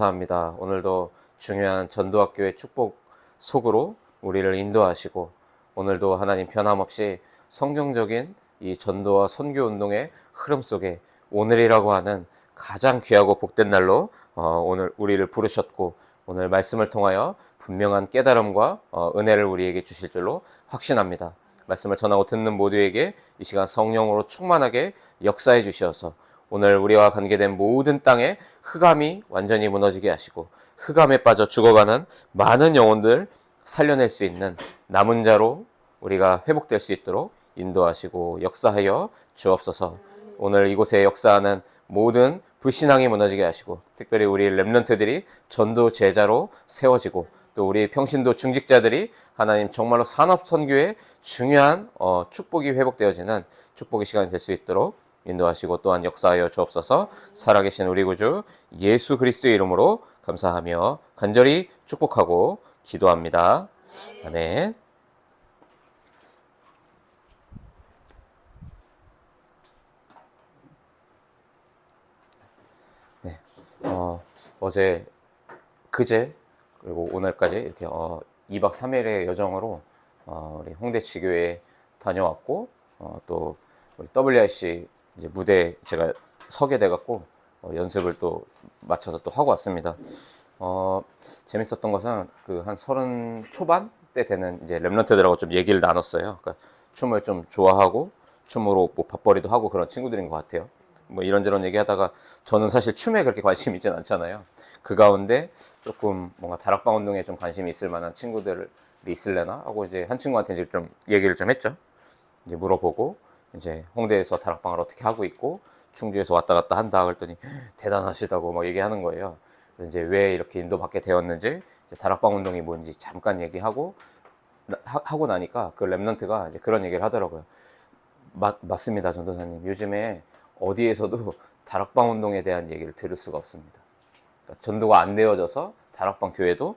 감사합니다. 오늘도 중요한 전도학교의 축복 속으로 우리를 인도하시고 오늘도 하나님 변함없이 성경적인 이 전도와 선교 운동의 흐름 속에 오늘이라고 하는 가장 귀하고 복된 날로 오늘 우리를 부르셨고 오늘 말씀을 통하여 분명한 깨달음과 은혜를 우리에게 주실 줄로 확신합니다. 말씀을 전하고 듣는 모두에게 이 시간 성령으로 충만하게 역사해 주셔서 오늘 우리와 관계된 모든 땅에 흑암이 완전히 무너지게 하시고 흑암에 빠져 죽어가는 많은 영혼들 살려낼 수 있는 남은 자로 우리가 회복될 수 있도록 인도하시고 역사하여 주옵소서. 오늘 이곳에 역사하는 모든 불신앙이 무너지게 하시고 특별히 우리 렘넌트들이 전도 제자로 세워지고 또 우리 평신도 중직자들이 하나님 정말로 산업 선교의 중요한 축복이 회복되어지는 축복의 시간이 될 수 있도록 인도하시고 또한 역사하여 주옵소서. 살아계신 우리 구주 예수 그리스도의 이름으로 감사하며 간절히 축복하고 기도합니다. 아멘. 네, 어제 그제 그리고 오늘까지 이렇게 2박 3일의 여정으로 우리 홍대 지교에 다녀왔고 또 우리 WRC 이제 무대 제가 서게 돼갖고 연습을 또 맞춰서 또 하고 왔습니다. 재밌었던 것은 그 한 30 초반 때 되는 이제 랩런트들하고 좀 얘기를 나눴어요. 그러니까 춤을 좀 좋아하고 춤으로 뭐 밥벌이도 하고 그런 친구들인 것 같아요. 뭐 이런저런 얘기하다가 저는 사실 춤에 그렇게 관심이 있진 않잖아요. 그 가운데 조금 뭔가 다락방 운동에 좀 관심이 있을 만한 친구들이 있을래나 하고 이제 한 친구한테 이제 좀 얘기를 좀 했죠. 이제 물어보고 이제 홍대에서 다락방을 어떻게 하고 있고 충주에서 왔다 갔다 한다 그랬더니 대단하시다고 막 얘기하는 거예요. 그래서 이제 왜 이렇게 인도받게 되었는지 이제 다락방 운동이 뭔지 잠깐 얘기하고 하고 나니까 그 랩런트가 이제 그런 얘기를 하더라고요. 맞습니다, 전도사님. 요즘에 어디에서도 다락방 운동에 대한 얘기를 들을 수가 없습니다. 그러니까 전도가 안 되어져서 다락방 교회도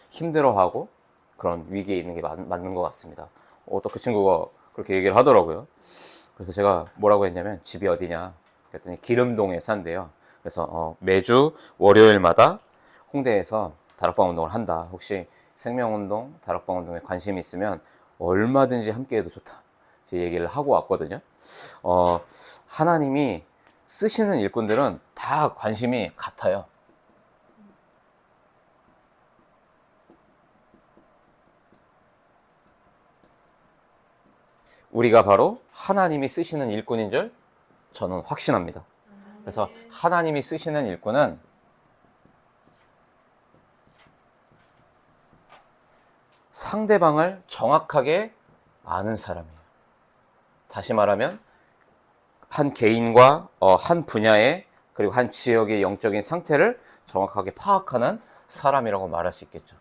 힘들어하고 그런 위기에 있는 게 맞는 것 같습니다. 또 그 친구가 그렇게 얘기를 하더라고요. 그래서 제가 뭐라고 했냐면 집이 어디냐 그랬더니 기름동에 산대요. 그래서 매주 월요일마다 홍대에서 다락방 운동을 한다. 혹시 생명운동, 다락방 운동에 관심이 있으면 얼마든지 함께해도 좋다. 제 얘기를 하고 왔거든요. 하나님이 쓰시는 일꾼들은 다 관심이 같아요. 우리가 바로 하나님이 쓰시는 일꾼인 줄 저는 확신합니다. 그래서 하나님이 쓰시는 일꾼은 상대방을 정확하게 아는 사람이에요. 다시 말하면 한 개인과 한 분야의 그리고 한 지역의 영적인 상태를 정확하게 파악하는 사람이라고 말할 수 있겠죠.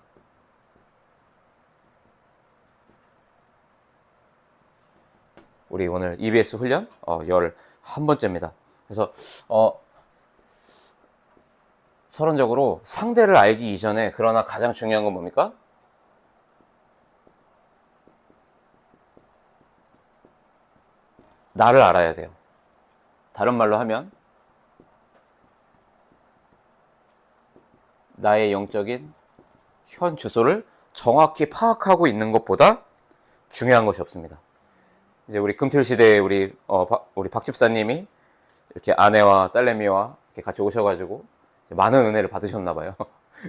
우리 오늘 EBS 훈련 11번째입니다. 그래서 서론적으로 상대를 알기 이전에 그러나 가장 중요한 건 뭡니까? 나를 알아야 돼요. 다른 말로 하면 나의 영적인 현 주소를 정확히 파악하고 있는 것보다 중요한 것이 없습니다. 이제 우리 금틀 시대에 우리 박 집사님이 이렇게 아내와 딸내미와 이렇게 같이 오셔가지고 많은 은혜를 받으셨나 봐요.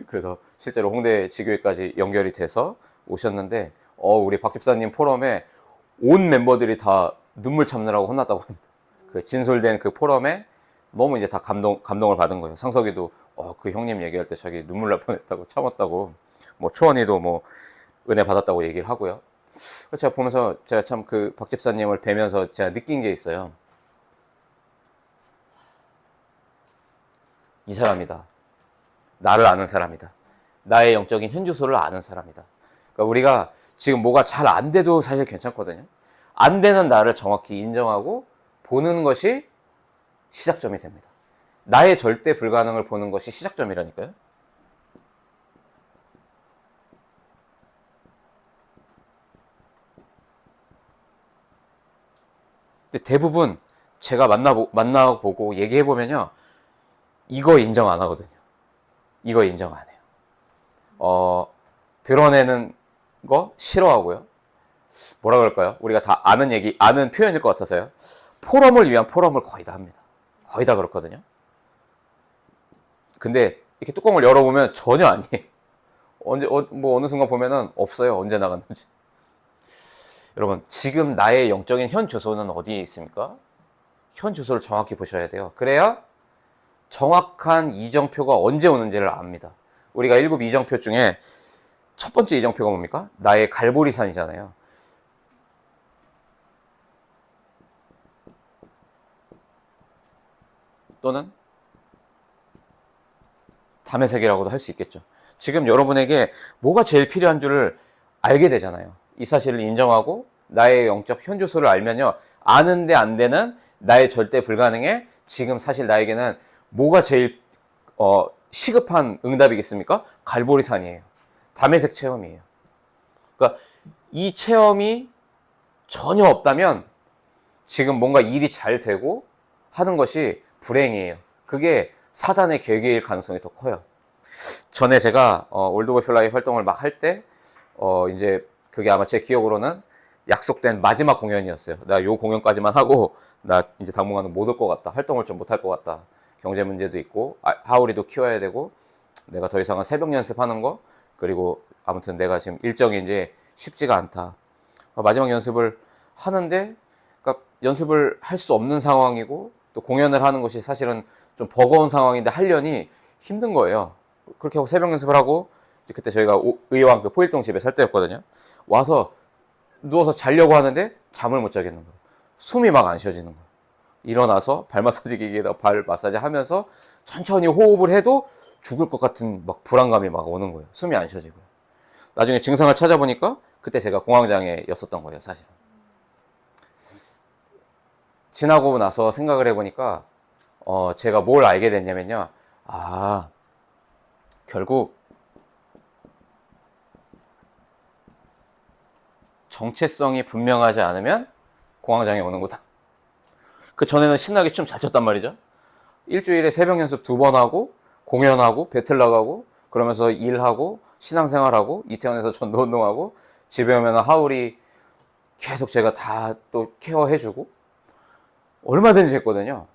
그래서 실제로 홍대 지교회까지 연결이 돼서 오셨는데 우리 박 집사님 포럼에 온 멤버들이 다 눈물 참느라고 혼났다고 합니다. 그 진솔된 그 포럼에 너무 이제 다 감동을 받은 거예요. 상석이도 그 형님 얘기할 때 자기 눈물 날 뻔했다고 참았다고, 뭐 초원이도 뭐 은혜 받았다고 얘기를 하고요. 제가 보면서 제가 참 그 박 집사님을 뵈면서 제가 느낀 게 있어요. 이 사람이다. 나를 아는 사람이다. 나의 영적인 현주소를 아는 사람이다. 그러니까 우리가 지금 뭐가 잘 안 돼도 사실 괜찮거든요. 안 되는 나를 정확히 인정하고 보는 것이 시작점이 됩니다. 나의 절대 불가능을 보는 것이 시작점이라니까요. 근데 대부분 제가 만나보고 얘기해보면요. 이거 인정 안 하거든요. 이거 인정 안 해요. 드러내는 거 싫어하고요. 뭐라 그럴까요? 우리가 다 아는 얘기, 아는 표현일 것 같아서요. 포럼을 위한 포럼을 거의 다 합니다. 거의 다 그렇거든요. 근데 이렇게 뚜껑을 열어보면 전혀 아니에요. 어느 순간 보면은 없어요. 언제 나갔는지. 여러분, 지금 나의 영적인 현 주소는 어디에 있습니까? 현 주소를 정확히 보셔야 돼요. 그래야 정확한 이정표가 언제 오는지를 압니다. 우리가 1급 이정표 중에 첫 번째 이정표가 뭡니까? 나의 갈보리산이잖아요. 또는 담의 세계라고도 할 수 있겠죠. 지금 여러분에게 뭐가 제일 필요한 줄을 알게 되잖아요. 이 사실을 인정하고 나의 영적 현주소를 알면요. 아는데 안 되는 나의 절대 불가능에 지금 사실 나에게는 뭐가 제일 시급한 응답이겠습니까? 갈보리산이에요. 담의색 체험이에요. 그러니까 이 체험이 전혀 없다면 지금 뭔가 일이 잘 되고 하는 것이 불행이에요. 그게 사단의 계획일 가능성이 더 커요. 전에 제가 올드보이 플라이 활동을 막 할 때 이제 그게 아마 제 기억으로는 약속된 마지막 공연이었어요. 나 요 공연까지만 하고 나 이제 당분간은 못 올 것 같다. 활동을 좀 못 할 것 같다. 경제 문제도 있고 하울이도 키워야 되고 내가 더 이상은 새벽 연습하는 거 그리고 아무튼 내가 지금 일정이 이제 쉽지가 않다. 마지막 연습을 하는데 그러니까 연습을 할 수 없는 상황이고 또 공연을 하는 것이 사실은 좀 버거운 상황인데 하려니 힘든 거예요. 그렇게 하고 새벽 연습을 하고 그때 저희가 의왕 그 포일동 집에 살 때였거든요. 와서 누워서 자려고 하는데 잠을 못 자겠는 거예요. 숨이 막 안 쉬어지는 거예요. 일어나서 발 마사지 기기에다 발 마사지 하면서 천천히 호흡을 해도 죽을 것 같은 막 불안감이 막 오는 거예요. 숨이 안 쉬어지고요. 나중에 증상을 찾아보니까 그때 제가 공황장애였었던 거예요, 사실은. 지나고 나서 생각을 해보니까 제가 뭘 알게 됐냐면요. 결국 정체성이 분명하지 않으면 공황장애 오는 거다. 그 전에는 신나게 춤 잘 췄단 말이죠. 일주일에 새벽 연습 2번 하고 공연하고 배틀 나가고 그러면서 일하고 신앙생활하고 이태원에서 전도운동하고 집에 오면 하울이 계속 제가 다 또 케어해주고 얼마든지 했거든요.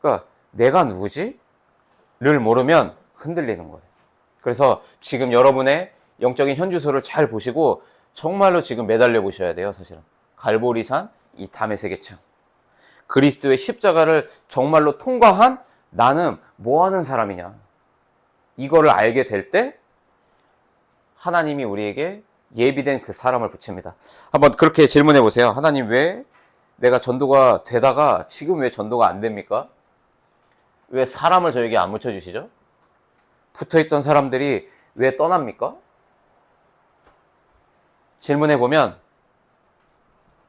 그러니까 내가 누구지? 를 모르면 흔들리는 거예요. 그래서 지금 여러분의 영적인 현주소를 잘 보시고 정말로 지금 매달려 보셔야 돼요. 사실은 갈보리산 이 담의 세계층 그리스도의 십자가를 정말로 통과한 나는 뭐 하는 사람이냐 이거를 알게 될 때 하나님이 우리에게 예비된 그 사람을 붙입니다. 한번 그렇게 질문해 보세요. 하나님 왜 내가 전도가 되다가 지금 왜 전도가 안 됩니까? 왜 사람을 저에게 안 붙여주시죠? 붙어있던 사람들이 왜 떠납니까? 질문해 보면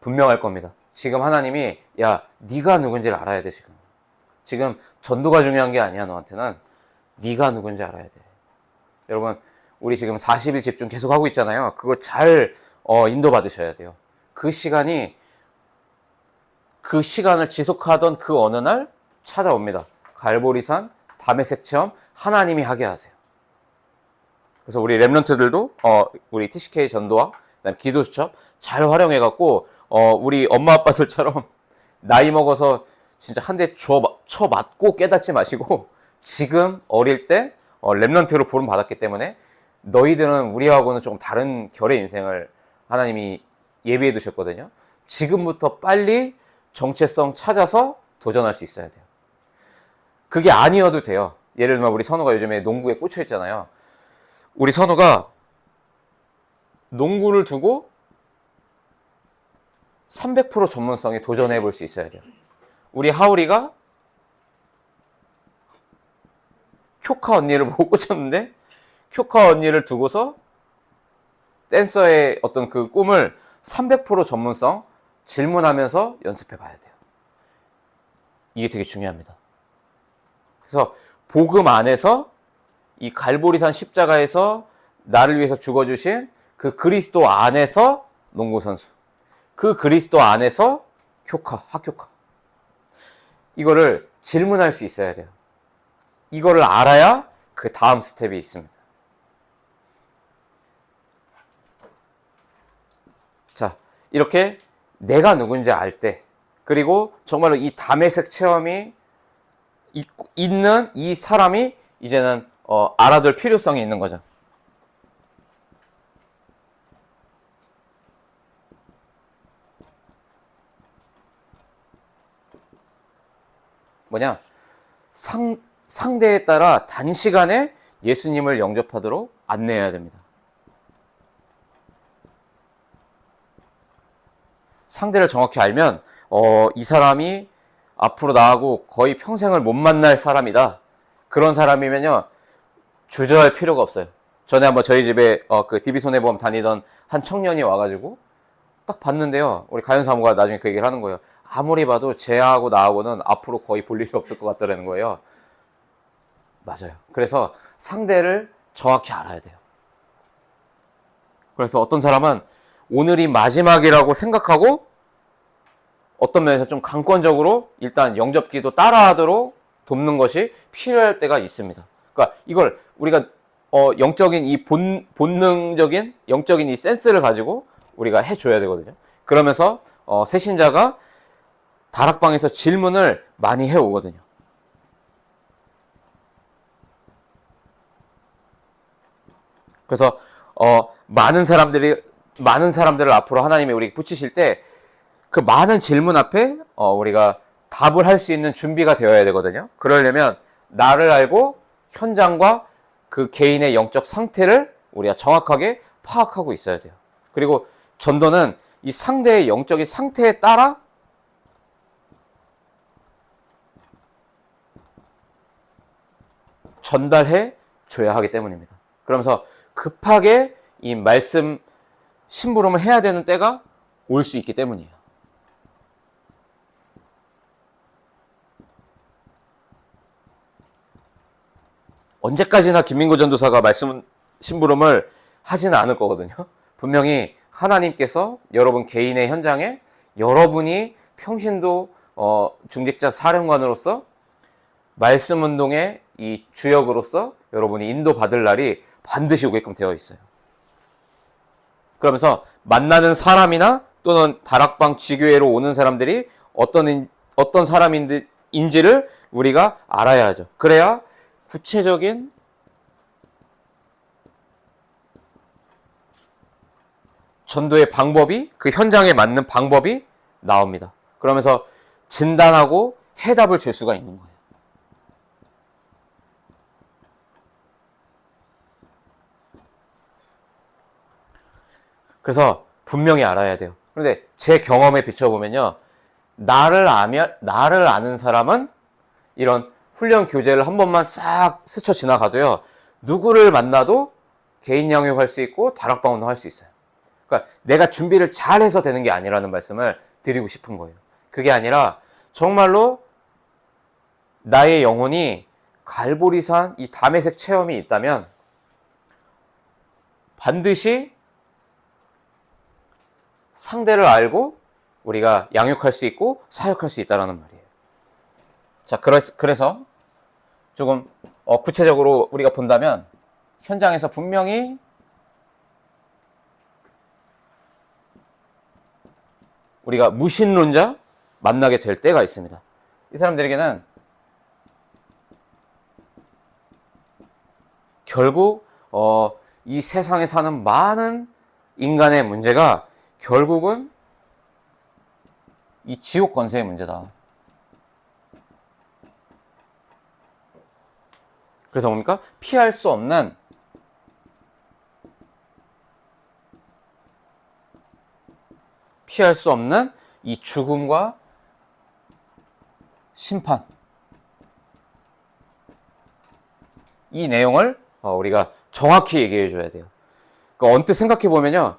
분명할 겁니다. 지금 하나님이 야 네가 누군지를 알아야 돼. 지금 전도가 중요한 게 아니야. 너한테는 네가 누군지 알아야 돼. 여러분 우리 지금 40일 집중 계속 하고 있잖아요. 그걸 잘 인도받으셔야 돼요. 그 시간을 지속하던 그 어느 날 찾아옵니다. 갈보리산 담의색 체험 하나님이 하게 하세요. 그래서 우리 랩런트들도 우리 TCK 전도와 그다음 기도 수첩 잘 활용해갖고 우리 엄마 아빠들처럼 나이 먹어서 진짜 한 대 쳐 맞고 깨닫지 마시고 지금 어릴 때 랩런트로 부름 받았기 때문에 너희들은 우리하고는 조금 다른 결의 인생을 하나님이 예비해 두셨거든요. 지금부터 빨리 정체성 찾아서 도전할 수 있어야 돼요. 그게 아니어도 돼요. 예를 들면 우리 선우가 요즘에 농구에 꽂혀 있잖아요. 우리 선우가 농구를 두고 300% 전문성에 도전해 볼 수 있어야 돼요. 우리 하울이가 쿄카 언니를 보고 꽂혔는데 쿄카 언니를 두고서 댄서의 어떤 그 꿈을 300% 전문성 질문하면서 연습해 봐야 돼요. 이게 되게 중요합니다. 그래서 복음 안에서 이 갈보리산 십자가에서 나를 위해서 죽어주신 그 그리스도 안에서 농구선수, 그 그리스도 안에서 학교카 이거를 질문할 수 있어야 돼요. 이거를 알아야 그 다음 스텝이 있습니다. 자, 이렇게 내가 누군지 알 때, 그리고 정말로 이 담의색 체험이 있는 이 사람이 이제는 알아둘 필요성이 있는 거죠. 뭐냐? 상대에 따라 단시간에 예수님을 영접하도록 안내해야 됩니다. 상대를 정확히 알면 이 사람이 앞으로 나하고 거의 평생을 못 만날 사람이다. 그런 사람이면요, 주저할 필요가 없어요. 전에 한번 저희 집에 그 DB손해보험 다니던 한 청년이 와가지고 딱 봤는데요, 우리 가연사무가 나중에 그 얘기를 하는 거예요. 아무리 봐도 쟤하고 나하고는 앞으로 거의 볼 일이 없을 것 같다라는 거예요. 맞아요. 그래서 상대를 정확히 알아야 돼요. 그래서 어떤 사람은 오늘이 마지막이라고 생각하고 어떤 면에서 좀 강권적으로 일단 영접기도 따라하도록 돕는 것이 필요할 때가 있습니다. 그러니까 이걸 우리가 영적인 이 본능적인 영적인 이 센스를 가지고 우리가 해줘야 되거든요. 그러면서 새신자가 다락방에서 질문을 많이 해오거든요. 그래서 많은 사람들을 앞으로 하나님이 우리 붙이실 때 그 많은 질문 앞에 우리가 답을 할 수 있는 준비가 되어야 되거든요. 그러려면 나를 알고 현장과 그 개인의 영적 상태를 우리가 정확하게 파악하고 있어야 돼요. 그리고 전도는 이 상대의 영적인 상태에 따라 전달해 줘야 하기 때문입니다. 그러면서 급하게 이 말씀 심부름을 해야 되는 때가 올 수 있기 때문이에요. 언제까지나 김민구 전도사가 말씀 심부름을 하지는 않을 거거든요. 분명히 하나님께서 여러분 개인의 현장에 여러분이 평신도 중직자 사령관으로서 말씀 운동의 이 주역으로서 여러분이 인도받을 날이 반드시 오게끔 되어 있어요. 그러면서 만나는 사람이나 또는 다락방 지교회로 오는 사람들이 어떤 사람인지를 우리가 알아야 하죠. 그래야 구체적인 전도의 방법이, 그 현장에 맞는 방법이 나옵니다. 그러면서 진단하고 해답을 줄 수가 있는 거예요. 그래서 분명히 알아야 돼요. 그런데 제 경험에 비춰보면요, 나를 아는 사람은 이런 훈련 교재를 한 번만 싹 스쳐 지나가도요, 누구를 만나도 개인 양육할 수 있고 다락방 운동할 수 있어요. 그러니까 내가 준비를 잘해서 되는 게 아니라는 말씀을 드리고 싶은 거예요. 그게 아니라 정말로 나의 영혼이 갈보리산 이 담의색 체험이 있다면 반드시 상대를 알고 우리가 양육할 수 있고 사역할 수 있다는 말이에요. 자, 그래서 조금 구체적으로 우리가 본다면 현장에서 분명히 우리가 무신론자 만나게 될 때가 있습니다. 이 사람들에게는 결국 이 세상에 사는 많은 인간의 문제가 결국은 이 지옥 권세의 문제다. 그래서 뭡니까? 피할 수 없는 이 죽음과 심판, 이 내용을 우리가 정확히 얘기해 줘야 돼요. 그러니까 언뜻 생각해 보면요,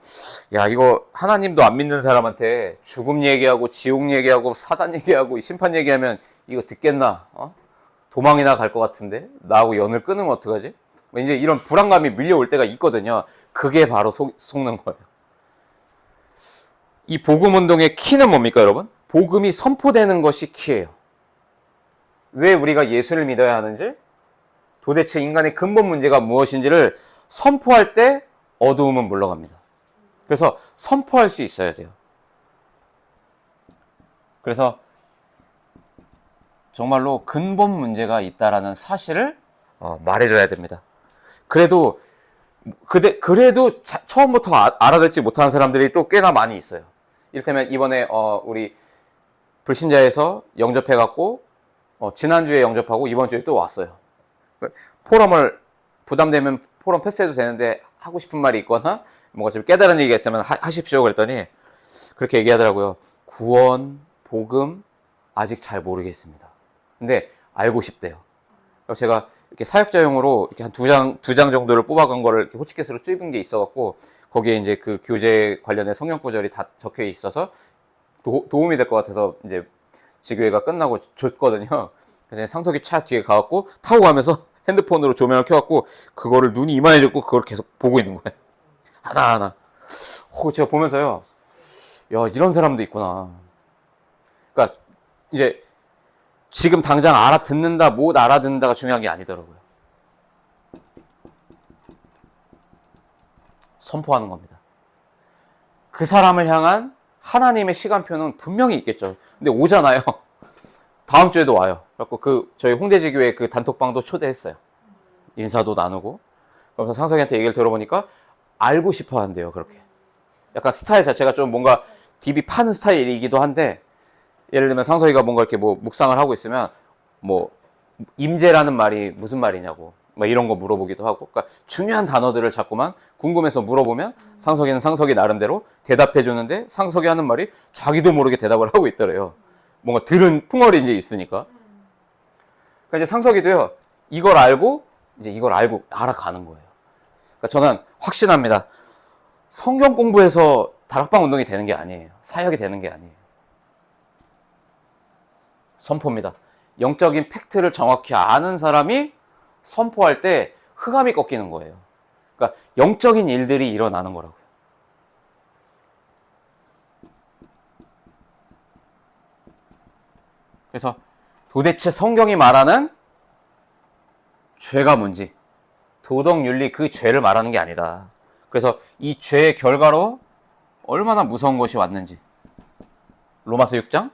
야, 이거 하나님도 안 믿는 사람한테 죽음 얘기하고 지옥 얘기하고 사단 얘기하고 심판 얘기하면 이거 듣겠나? 도망이나 갈 것 같은데 나하고 연을 끊으면 어떡하지? 이제 이런 불안감이 밀려올 때가 있거든요. 그게 바로 속는 거예요. 이 복음 운동의 키는 뭡니까, 여러분? 복음이 선포되는 것이 키예요. 왜 우리가 예수를 믿어야 하는지? 도대체 인간의 근본 문제가 무엇인지를 선포할 때 어두움은 물러갑니다. 그래서 선포할 수 있어야 돼요. 그래서 정말로 근본 문제가 있다라는 사실을 말해줘야 됩니다. 그래도 처음부터 알아듣지 못하는 사람들이 또 꽤나 많이 있어요. 이를테면 이번에 우리 불신자에서 영접해갖고 지난주에 영접하고 이번 주에 또 왔어요. 포럼을 부담되면 포럼 패스해도 되는데 하고 싶은 말이 있거나 뭔가 좀 깨달은 얘기가 있으면 하십시오 그랬더니 그렇게 얘기하더라고요. 구원, 복음 아직 잘 모르겠습니다. 근데 알고 싶대요. 그래서 제가 이렇게 사역자용으로 이렇게 한 두 장 정도를 뽑아간 거를 이렇게 호치켓으로 찝은 게 있어갖고 거기에 이제 그 교재 관련된 성경 구절이 다 적혀 있어서 도움이 될 것 같아서 이제 지교회가 끝나고 줬거든요. 그래서 상석이 차 뒤에 가갖고 타고 가면서 핸드폰으로 조명을 켜갖고 그거를 눈이 이만해졌고 그걸 계속 보고 있는 거예요. 하나하나. 제가 보면서요. 야, 이런 사람도 있구나. 그러니까 이제 지금 당장 알아듣는다, 못 알아듣는다가 중요한 게 아니더라고요. 선포하는 겁니다. 그 사람을 향한 하나님의 시간표는 분명히 있겠죠. 근데 오잖아요. 다음 주에도 와요. 그래갖고 저희 홍대지교회 그 단톡방도 초대했어요. 인사도 나누고. 그러면서 상석이한테 얘기를 들어보니까 알고 싶어 한대요, 그렇게. 약간 스타일 자체가 좀 뭔가 DB 파는 스타일이기도 한데, 예를 들면 상석이가 뭔가 이렇게 뭐 묵상을 하고 있으면, 임재라는 말이 무슨 말이냐고, 이런 거 물어보기도 하고, 그러니까 중요한 단어들을 자꾸만 궁금해서 물어보면 상석이는 상석이 나름대로 대답해 주는데 상석이 하는 말이 자기도 모르게 대답을 하고 있더래요. 뭔가 들은 풍월이 이제 있으니까. 그러니까 이제 상석이도요, 이걸 알고 알아가는 거예요. 그러니까 저는 확신합니다. 성경 공부해서 다락방 운동이 되는 게 아니에요. 사역이 되는 게 아니에요. 선포입니다. 영적인 팩트를 정확히 아는 사람이 선포할 때 흑암이 꺾이는 거예요. 그러니까 영적인 일들이 일어나는 거라고요. 그래서 도대체 성경이 말하는 죄가 뭔지, 도덕, 윤리, 그 죄를 말하는 게 아니다. 그래서 이 죄의 결과로 얼마나 무서운 것이 왔는지. 로마서 6장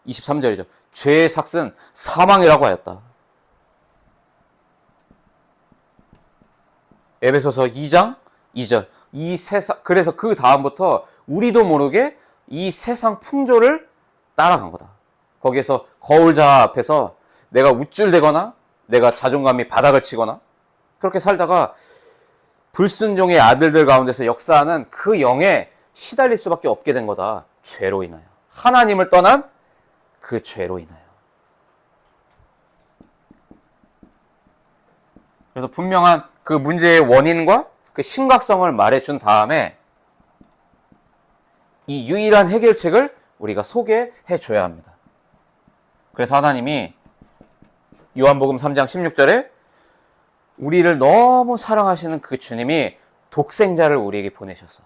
23절이죠. 죄의 삭은 사망이라고 하였다. 에베소서 2장 2절. 그래서 그 다음부터 우리도 모르게 이 세상 풍조를 따라간 거다. 거기에서 거울자 앞에서 내가 우쭐대거나 내가 자존감이 바닥을 치거나 그렇게 살다가 불순종의 아들들 가운데서 역사하는 그 영에 시달릴 수밖에 없게 된 거다. 죄로 인하여. 하나님을 떠난 그 죄로 인하여. 그래서 분명한 그 문제의 원인과 그 심각성을 말해준 다음에 이 유일한 해결책을 우리가 소개해 줘야 합니다. 그래서 하나님이 요한복음 3장 16절에 우리를 너무 사랑하시는 그 주님이 독생자를 우리에게 보내셔서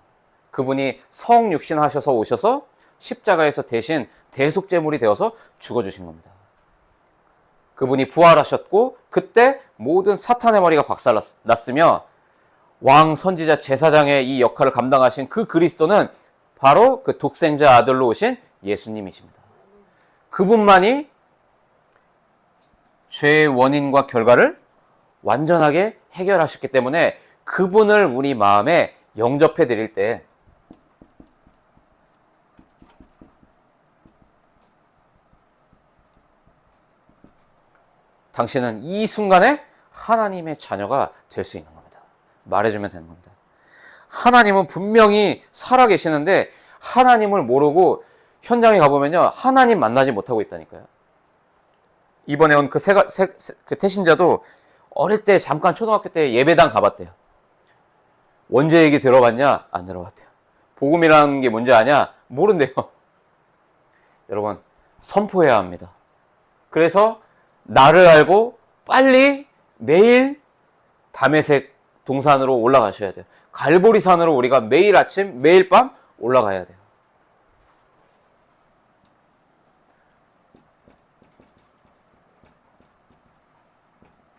그분이 성육신하셔서 오셔서 십자가에서 대신 대속제물이 되어서 죽어주신 겁니다. 그분이 부활하셨고 그때 모든 사탄의 머리가 박살났으며 왕, 선지자, 제사장의 이 역할을 감당하신 그 그리스도는 바로 그 독생자 아들로 오신 예수님이십니다. 그분만이 죄의 원인과 결과를 완전하게 해결하셨기 때문에 그분을 우리 마음에 영접해 드릴 때 당신은 이 순간에 하나님의 자녀가 될 수 있는 겁니다. 말해주면 되는 겁니다. 하나님은 분명히 살아계시는데 하나님을 모르고 현장에 가보면요 하나님 만나지 못하고 있다니까요. 이번에 온 그 태신자도 어릴 때 잠깐 초등학교 때 예배당 가봤대요. 원죄 얘기 들어봤냐? 안 들어봤대요. 복음이라는 게 뭔지 아냐? 모른대요. 여러분 선포해야 합니다. 그래서 나를 알고 빨리 매일 다메섹 동산으로 올라가셔야 돼요. 갈보리산으로 우리가 매일 아침 매일 밤 올라가야 돼요.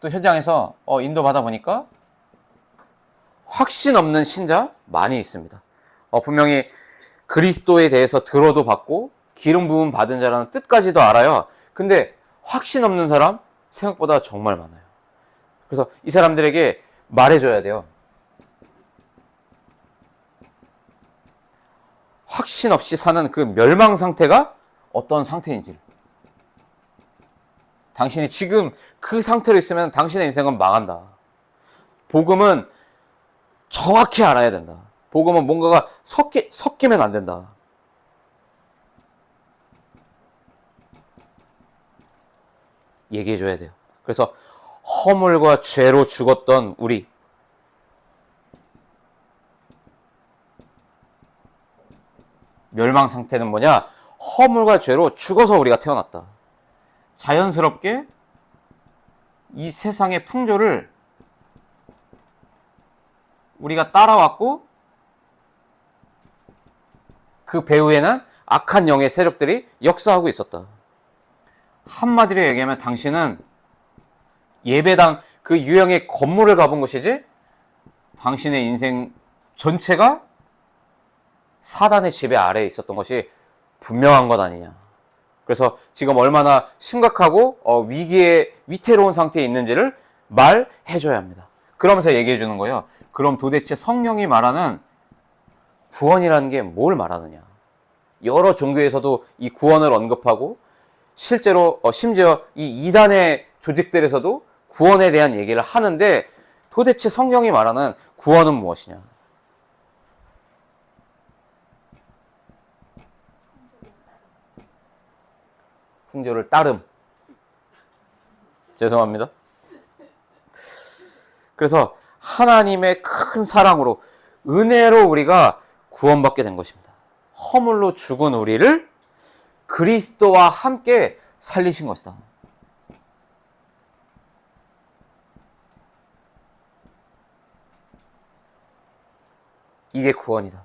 또 현장에서 인도 받아 보니까 확신 없는 신자 많이 있습니다. 분명히 그리스도에 대해서 들어도 받고 기름 부음 받은 자라는 뜻까지도 알아요. 근데 확신 없는 사람 생각보다 정말 많아요. 그래서 이 사람들에게 말해줘야 돼요. 확신 없이 사는 그 멸망 상태가 어떤 상태인지. 당신이 지금 그 상태로 있으면 당신의 인생은 망한다. 복음은 정확히 알아야 된다. 복음은 뭔가가 섞이면 안 된다. 얘기해줘야 돼요. 그래서 허물과 죄로 죽었던 우리, 멸망 상태는 뭐냐? 허물과 죄로 죽어서 우리가 태어났다. 자연스럽게 이 세상의 풍조를 우리가 따라왔고, 그 배후에는 악한 영의 세력들이 역사하고 있었다. 한마디로 얘기하면 당신은 예배당 그 유형의 건물을 가본 것이지, 당신의 인생 전체가 사단의 지배 아래에 있었던 것이 분명한 것 아니냐. 그래서 지금 얼마나 심각하고 위기에 위태로운 상태에 있는지를 말해줘야 합니다. 그러면서 얘기해 주는 거예요. 그럼 도대체 성경이 말하는 구원이라는 게 뭘 말하느냐. 여러 종교에서도 이 구원을 언급하고, 실제로 심지어 이 이단의 조직들에서도 구원에 대한 얘기를 하는데, 도대체 성경이 말하는 구원은 무엇이냐. 풍조를 따름. 죄송합니다. 그래서 하나님의 큰 사랑으로, 은혜로 우리가 구원받게 된 것입니다. 허물로 죽은 우리를 그리스도와 함께 살리신 것이다. 이게 구원이다.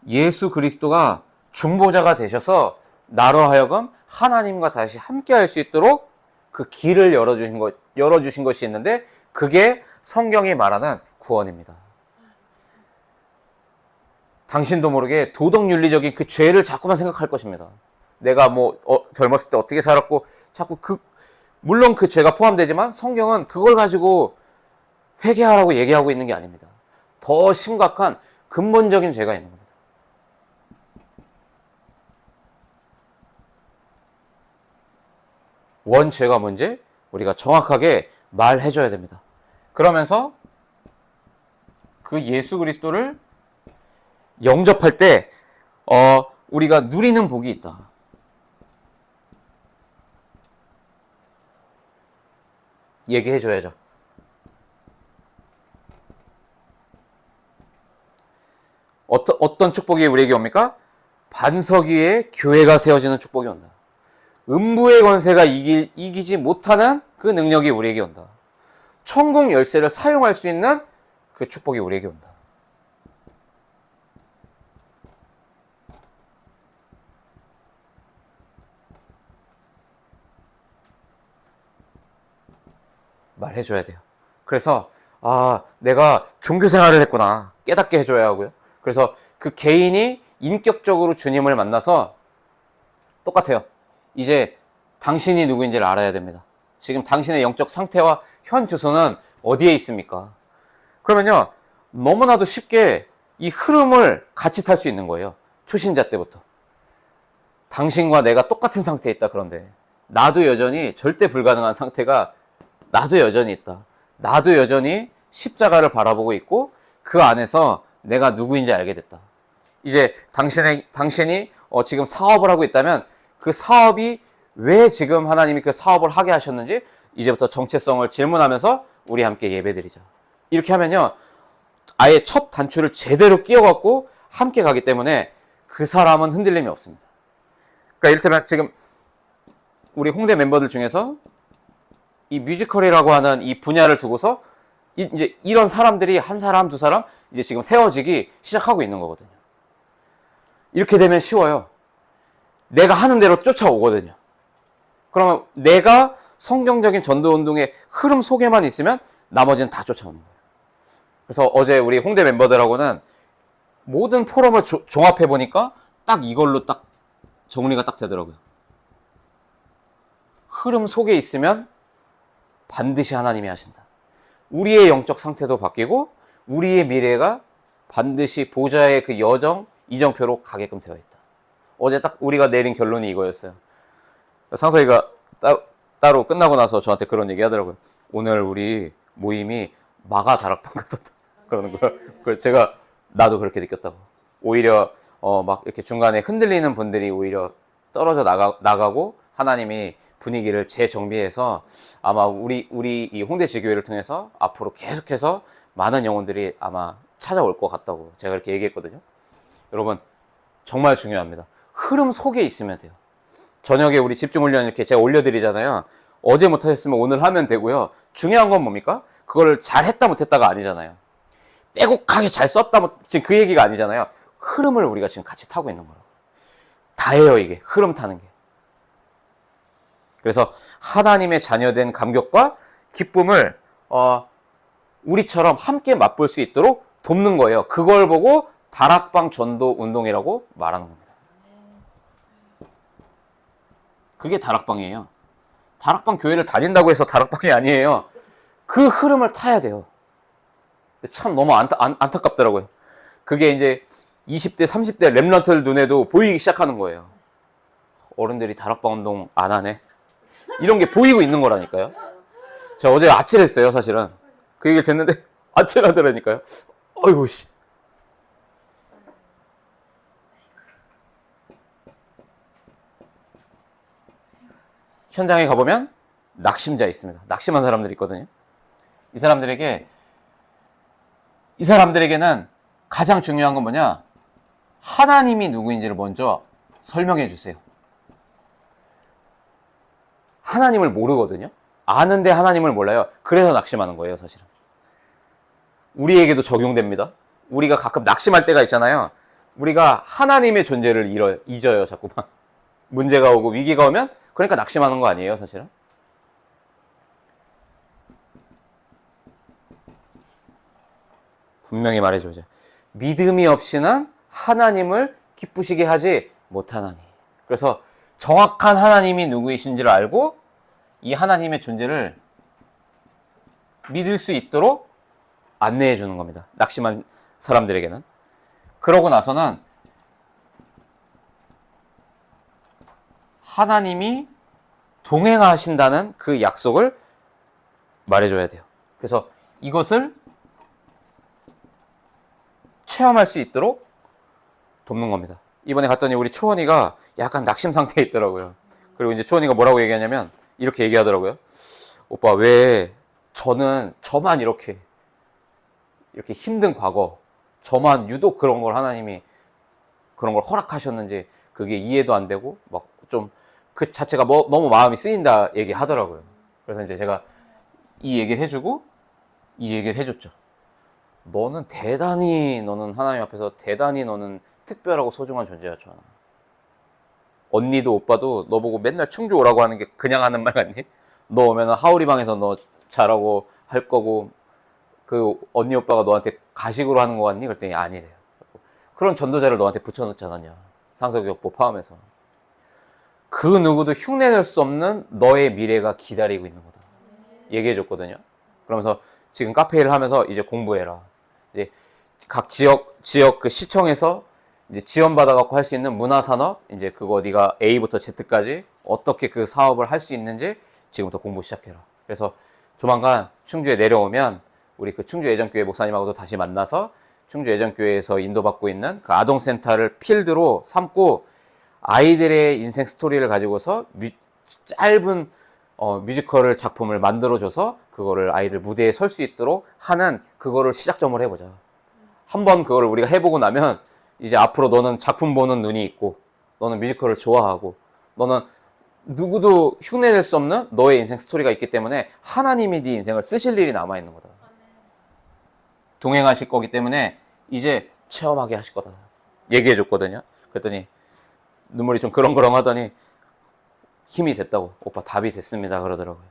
예수 그리스도가 중보자가 되셔서 나로 하여금 하나님과 다시 함께 할 수 있도록 그 길을 열어주신 것이 있는데, 그게 성경이 말하는 구원입니다. 당신도 모르게 도덕윤리적인 그 죄를 자꾸만 생각할 것입니다. 내가 젊었을 때 어떻게 살았고, 자꾸 물론 그 죄가 포함되지만 성경은 그걸 가지고 회개하라고 얘기하고 있는 게 아닙니다. 더 심각한 근본적인 죄가 있는 겁니다. 원죄가 뭔지 우리가 정확하게 말해줘야 됩니다. 그러면서 그 예수 그리스도를 영접할 때 우리가 누리는 복이 있다. 얘기해줘야죠. 어떤 축복이 우리에게 옵니까? 반석 위에 교회가 세워지는 축복이 온다. 음부의 권세가 이기지 못하는 그 능력이 우리에게 온다. 천국 열쇠를 사용할 수 있는 그 축복이 우리에게 온다. 말해줘야 돼요. 그래서 내가 종교 생활을 했구나 깨닫게 해줘야 하고요. 그래서 그 개인이 인격적으로 주님을 만나서 똑같아요. 이제 당신이 누구인지를 알아야 됩니다. 지금 당신의 영적 상태와 현 주소는 어디에 있습니까? 그러면요, 너무나도 쉽게 이 흐름을 같이 탈 수 있는 거예요. 초신자 때부터. 당신과 내가 똑같은 상태에 있다. 그런데 나도 여전히 절대 불가능한 상태가 나도 여전히 있다. 나도 여전히 십자가를 바라보고 있고, 그 안에서 내가 누구인지 알게 됐다. 이제 당신이 지금 사업을 하고 있다면 그 사업이 왜 지금 하나님이 그 사업을 하게 하셨는지 이제부터 정체성을 질문하면서 우리 함께 예배드리자. 이렇게 하면요, 아예 첫 단추를 제대로 끼워갖고 함께 가기 때문에 그 사람은 흔들림이 없습니다. 그러니까 이를테면 지금 우리 홍대 멤버들 중에서 이 뮤지컬이라고 하는 이 분야를 두고서 이제 이런 사람들이 한 사람, 두 사람 이제 지금 세워지기 시작하고 있는 거거든요. 이렇게 되면 쉬워요. 내가 하는 대로 쫓아오거든요. 그러면 내가 성경적인 전도 운동의 흐름 속에만 있으면 나머지는 다 쫓아오는 거예요. 그래서 어제 우리 홍대 멤버들하고는 모든 포럼을 종합해 보니까 딱 이걸로 딱 정리가 딱 되더라고요. 흐름 속에 있으면 반드시 하나님이 하신다. 우리의 영적 상태도 바뀌고 우리의 미래가 반드시 보좌의 그 여정, 이정표로 가게끔 되어 있다. 어제 딱 우리가 내린 결론이 이거였어요. 상서이가 따로 끝나고 나서 저한테 그런 얘기 하더라고요. 오늘 우리 모임이 마가 다락방 같았다. 그러는 거예요. 제가 나도 그렇게 느꼈다고. 오히려 막 이렇게 중간에 흔들리는 분들이 오히려 떨어져 나가고 하나님이 분위기를 재정비해서 아마 우리 이 홍대 지교회를 통해서 앞으로 계속해서 많은 영혼들이 아마 찾아올 것 같다고 제가 그렇게 얘기했거든요. 여러분 정말 중요합니다. 흐름 속에 있으면 돼요. 저녁에 우리 집중훈련 이렇게 제가 올려드리잖아요. 어제 못하셨으면 오늘 하면 되고요. 중요한 건 뭡니까? 그걸 잘했다 못했다가 아니잖아요. 빼곡하게 잘 썼다 지금 그 얘기가 아니잖아요. 흐름을 우리가 지금 같이 타고 있는 거라고. 다예요 이게 흐름 타는 게. 그래서 하나님의 자녀된 감격과 기쁨을 우리처럼 함께 맛볼 수 있도록 돕는 거예요. 그걸 보고 다락방 전도 운동이라고 말하는 겁니다. 그게 다락방이에요. 다락방 교회를 다닌다고 해서 다락방이 아니에요. 그 흐름을 타야 돼요. 참 너무 안타깝더라고요. 그게 이제 20대, 30대 랩런트들 눈에도 보이기 시작하는 거예요. 어른들이 다락방 운동 안 하네. 이런 게 보이고 있는 거라니까요. 제가 어제 아찔했어요, 사실은. 그 얘기를 듣는데 아찔하더라니까요. 어이구, 씨. 현장에 가보면 낙심자 있습니다. 낙심한 사람들이 있거든요. 이 사람들에게는 가장 중요한 건 뭐냐? 하나님이 누구인지를 먼저 설명해 주세요. 하나님을 모르거든요. 아는데 하나님을 몰라요. 그래서 낙심하는 거예요, 사실은. 우리에게도 적용됩니다. 우리가 가끔 낙심할 때가 있잖아요. 우리가 하나님의 존재를 잊어요, 자꾸만. 문제가 오고 위기가 오면 그러니까 낙심하는 거 아니에요, 사실은? 분명히 말해줘야죠. 믿음이 없이는 하나님을 기쁘시게 하지 못하나니. 그래서 정확한 하나님이 누구이신지를 알고 이 하나님의 존재를 믿을 수 있도록 안내해 주는 겁니다. 낙심한 사람들에게는. 그러고 나서는 하나님이 동행하신다는 그 약속을 말해줘야 돼요. 그래서 이것을 체험할 수 있도록 돕는 겁니다. 이번에 갔더니 우리 초원이가 약간 낙심 상태에 있더라고요. 그리고 이제 초원이가 뭐라고 얘기하냐면 이렇게 얘기하더라고요. 오빠 왜 저만 이렇게 힘든 과거, 저만 유독 그런 걸 하나님이 그런 걸 허락하셨는지 그게 이해도 안 되고 막 좀 그 자체가 너무 마음이 쓰인다 얘기하더라고요. 그래서 이제 제가 이 얘기를 해주고 이 얘기를 해줬죠. 너는 하나님 앞에서 대단히 너는 특별하고 소중한 존재야, 주환아. 언니도 오빠도 너 보고 맨날 충주 오라고 하는 게 그냥 하는 말 같니? 너 오면 하우리방에서 너 잘하고 할 거고 그 언니 오빠가 너한테 가식으로 하는 거 같니? 그랬더니 아니래요. 그런 전도자를 너한테 붙여놓지 않았냐? 상서교육부 포함해서. 그 누구도 흉내낼 수 없는 너의 미래가 기다리고 있는 거다. 얘기해줬거든요. 그러면서 지금 카페 일을 하면서 이제 공부해라. 이제 각 지역 그 시청에서 이제 지원받아갖고 할 수 있는 문화산업, 이제 그거 네가 A부터 Z까지 어떻게 그 사업을 할 수 있는지 지금부터 공부 시작해라. 그래서 조만간 충주에 내려오면 우리 그 충주 예전교회 목사님하고도 다시 만나서 충주 예전교회에서 인도받고 있는 그 아동센터를 필드로 삼고 아이들의 인생 스토리를 가지고서 짧은 뮤지컬 작품을 만들어줘서 그거를 아이들 무대에 설 수 있도록 하는 그거를 시작점을 해보자. 한번 그거를 우리가 해보고 나면 이제 앞으로 너는 작품 보는 눈이 있고 너는 뮤지컬을 좋아하고 너는 누구도 흉내낼 수 없는 너의 인생 스토리가 있기 때문에 하나님이 네 인생을 쓰실 일이 남아있는 거다. 동행하실 거기 때문에 이제 체험하게 하실 거다. 얘기해 줬거든요. 그랬더니 눈물이 좀 그렁그렁 하더니 힘이 됐다고. 오빠 답이 됐습니다. 그러더라고요.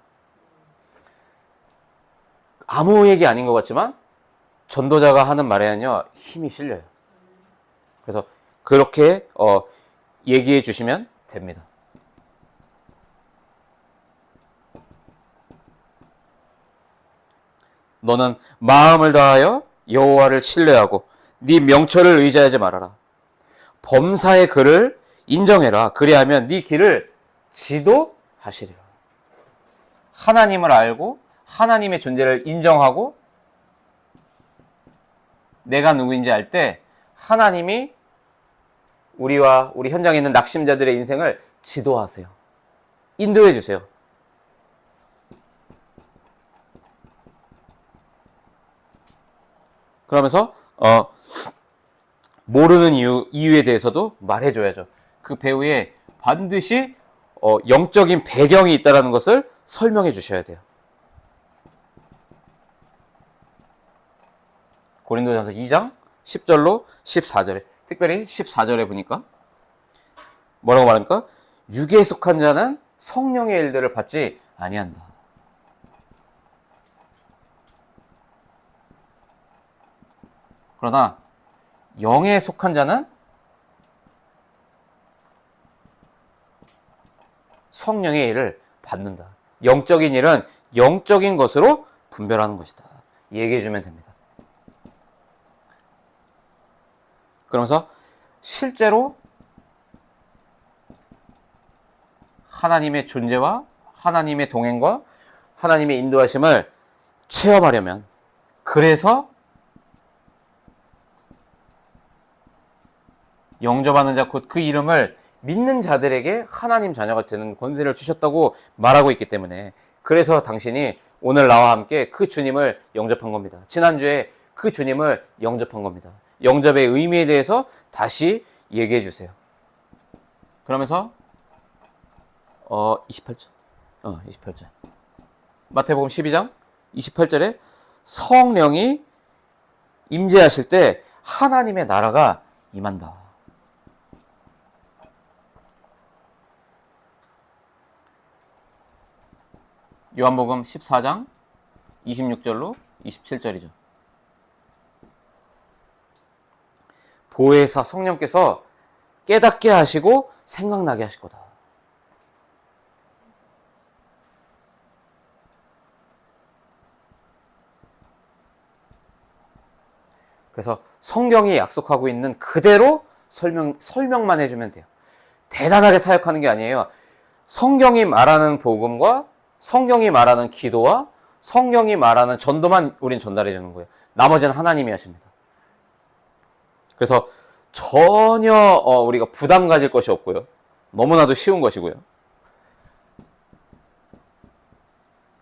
아무 얘기 아닌 것 같지만 전도자가 하는 말에는요, 힘이 실려요. 그래서 그렇게 얘기해 주시면 됩니다. 너는 마음을 다하여 여호와를 신뢰하고 네 명철을 의지하지 말아라. 범사의 그를 인정해라. 그리하면 네 길을 지도하시리라. 하나님을 알고 하나님의 존재를 인정하고 내가 누구인지 알 때 하나님이 우리와 우리 현장에 있는 낙심자들의 인생을 지도하세요. 인도해 주세요. 그러면서 모르는 이유에 대해서도 말해줘야죠. 그 배우에 반드시 영적인 배경이 있다는 것을 설명해 주셔야 돼요. 고린도전서 2장 10절로 14절에 특별히 14절에 보니까 뭐라고 말합니까? 육에 속한 자는 성령의 일들을 받지 아니한다. 그러나 영에 속한 자는 성령의 일을 받는다. 영적인 일은 영적인 것으로 분별하는 것이다. 얘기해 주면 됩니다. 그러면서 실제로 하나님의 존재와 하나님의 동행과 하나님의 인도하심을 체험하려면, 그래서 영접하는 자 곧 그 이름을 믿는 자들에게 하나님 자녀가 되는 권세를 주셨다고 말하고 있기 때문에, 그래서 당신이 오늘 나와 함께 그 주님을 영접한 겁니다. 지난주에 그 주님을 영접한 겁니다. 영접의 의미에 대해서 다시 얘기해 주세요. 그러면서 28절 28절 마태복음 12장 28절에 성령이 임재하실 때 하나님의 나라가 임한다. 요한복음 14장 26절로 27절이죠. 보혜사 성령께서 깨닫게 하시고 생각나게 하실 거다. 그래서 성경이 약속하고 있는 그대로 설명만 해주면 돼요. 대단하게 사역하는 게 아니에요. 성경이 말하는 복음과 성경이 말하는 기도와 성경이 말하는 전도만 우린 전달해 주는 거예요. 나머지는 하나님이 하십니다. 그래서 전혀 우리가 부담 가질 것이 없고요. 너무나도 쉬운 것이고요.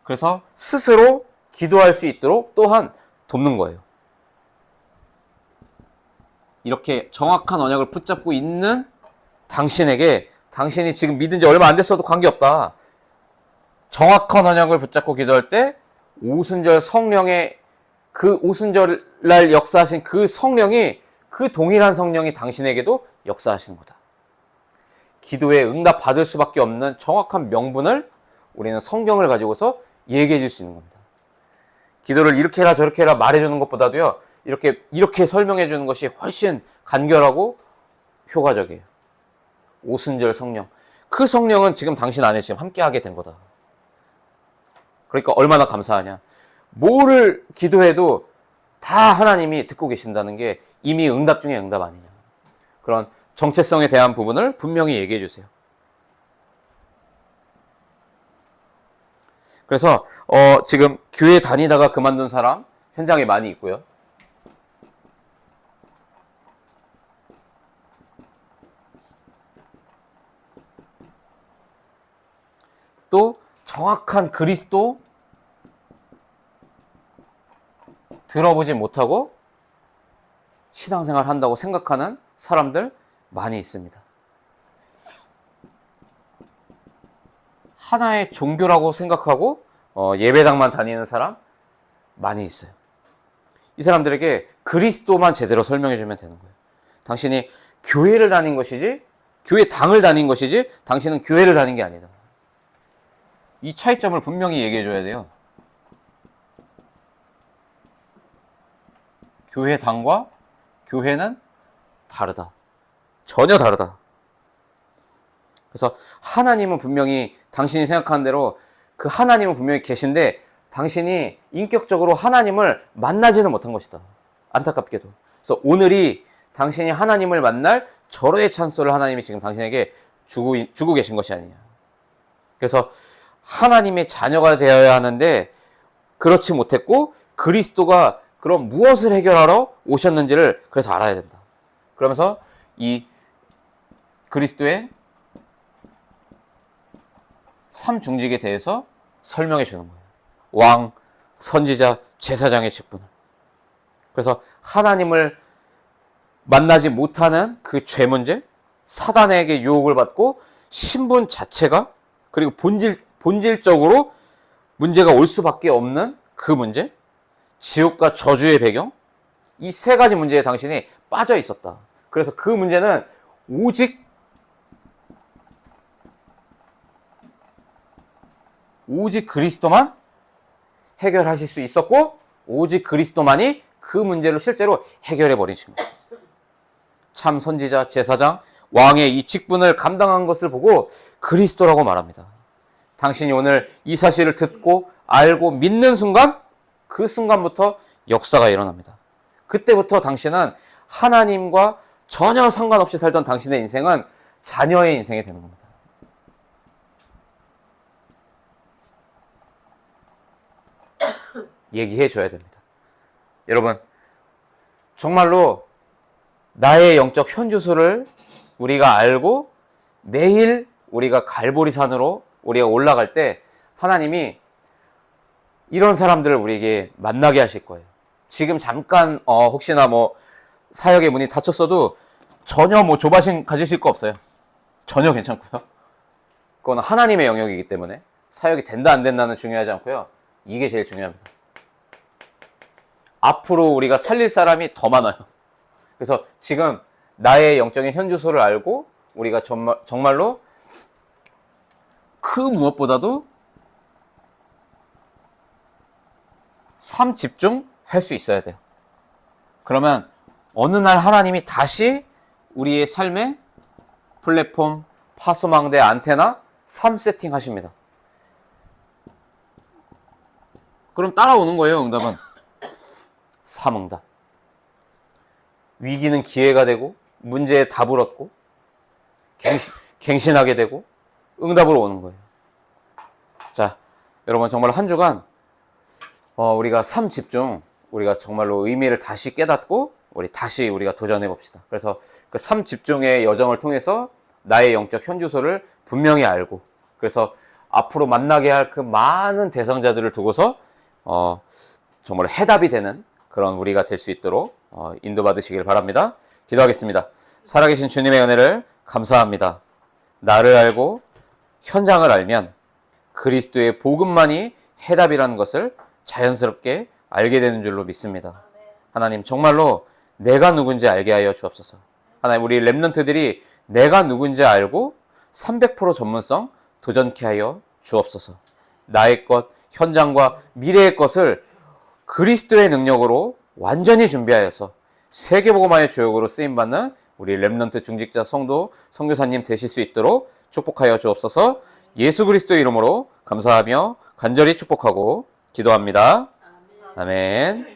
그래서 스스로 기도할 수 있도록 또한 돕는 거예요. 이렇게 정확한 언약을 붙잡고 있는 당신에게, 당신이 지금 믿은 지 얼마 안 됐어도 관계없다. 정확한 언약을 붙잡고 기도할 때 오순절 성령의 그 오순절날 역사하신 그 성령이, 그 동일한 성령이 당신에게도 역사하시는 거다. 기도에 응답 받을 수밖에 없는 정확한 명분을 우리는 성경을 가지고서 얘기해 줄 수 있는 겁니다. 기도를 이렇게 해라 저렇게 해라 말해주는 것보다도요, 이렇게 설명해 주는 것이 훨씬 간결하고 효과적이에요. 오순절 성령. 그 성령은 지금 당신 안에 지금 함께하게 된 거다. 그러니까 얼마나 감사하냐. 뭐를 기도해도 다 하나님이 듣고 계신다는 게 이미 응답 중에 응답 아니냐. 그런 정체성에 대한 부분을 분명히 얘기해 주세요. 그래서 지금 교회 다니다가 그만둔 사람 현장에 많이 있고요. 또 정확한 그리스도 들어보지 못하고 신앙생활 한다고 생각하는 사람들 많이 있습니다. 하나의 종교라고 생각하고 예배당만 다니는 사람 많이 있어요. 이 사람들에게 그리스도만 제대로 설명해 주면 되는 거예요. 당신이 교회를 다닌 것이지, 교회 당을 다닌 것이지, 당신은 교회를 다닌 게 아니다. 이 차이점을 분명히 얘기해 줘야 돼요. 교회당과 교회는 다르다. 전혀 다르다. 그래서 하나님은 분명히 당신이 생각하는 대로 그 하나님은 분명히 계신데 당신이 인격적으로 하나님을 만나지는 못한 것이다. 안타깝게도. 그래서 오늘이 당신이 하나님을 만날 절호의 찬스를 하나님이 지금 당신에게 주고 계신 것이 아니냐. 그래서 하나님의 자녀가 되어야 하는데 그렇지 못했고 그리스도가 그럼 무엇을 해결하러 오셨는지를 그래서 알아야 된다. 그러면서 이 그리스도의 삼중직에 대해서 설명해 주는 거예요. 왕, 선지자, 제사장의 직분을. 그래서 하나님을 만나지 못하는 그 죄 문제, 사단에게 유혹을 받고 신분 자체가 그리고 본질적으로 문제가 올 수밖에 없는 그 문제, 지옥과 저주의 배경, 이 세 가지 문제에 당신이 빠져 있었다. 그래서 그 문제는 오직 그리스도만 해결하실 수 있었고 오직 그리스도만이 그 문제를 실제로 해결해 버리신 거예요. 참 선지자, 제사장, 왕의 이 직분을 감당한 것을 보고 그리스도라고 말합니다. 당신이 오늘 이 사실을 듣고 알고 믿는 순간 그 순간부터 역사가 일어납니다. 그때부터 당신은 하나님과 전혀 상관없이 살던 당신의 인생은 자녀의 인생이 되는 겁니다. 얘기해 줘야 됩니다. 여러분, 정말로 나의 영적 현주소를 우리가 알고 매일 우리가 갈보리산으로 우리가 올라갈 때 하나님이 이런 사람들을 우리에게 만나게 하실 거예요. 지금 잠깐 혹시나 사역의 문이 닫혔어도 전혀 조바심 가지실 거 없어요. 전혀 괜찮고요. 그건 하나님의 영역이기 때문에 사역이 된다 안 된다는 중요하지 않고요. 이게 제일 중요합니다. 앞으로 우리가 살릴 사람이 더 많아요. 그래서 지금 나의 영적인 현주소를 알고 우리가 정말로 그 무엇보다도 삶 집중할 수 있어야 돼요. 그러면 어느 날 하나님이 다시 우리의 삶에 플랫폼, 파수망대, 안테나 3 세팅 하십니다. 그럼 따라오는 거예요, 응답은. 3응답. 위기는 기회가 되고 문제에 답을 얻고 갱신하게 되고 응답으로 오는 거예요. 자, 여러분 정말 한 주간 우리가 삶 집중, 우리가 정말로 의미를 다시 깨닫고 우리가 도전해 봅시다. 그래서 그 삶 집중의 여정을 통해서 나의 영적 현주소를 분명히 알고 그래서 앞으로 만나게 할 그 많은 대상자들을 두고서 정말 해답이 되는 그런 우리가 될 수 있도록 인도받으시길 바랍니다. 기도하겠습니다. 살아계신 주님의 은혜를 감사합니다. 나를 알고 현장을 알면 그리스도의 복음만이 해답이라는 것을 자연스럽게 알게 되는 줄로 믿습니다. 하나님 정말로 내가 누군지 알게 하여 주옵소서. 하나님 우리 렘넌트들이 내가 누군지 알고 300% 전문성 도전케 하여 주옵소서. 나의 것, 현장과 미래의 것을 그리스도의 능력으로 완전히 준비하여서 세계복음화의 주역으로 쓰임받는 우리 렘넌트 중직자 성도, 선교사님 되실 수 있도록 축복하여 주옵소서. 예수 그리스도의 이름으로 감사하며 간절히 축복하고 기도합니다. 아멘.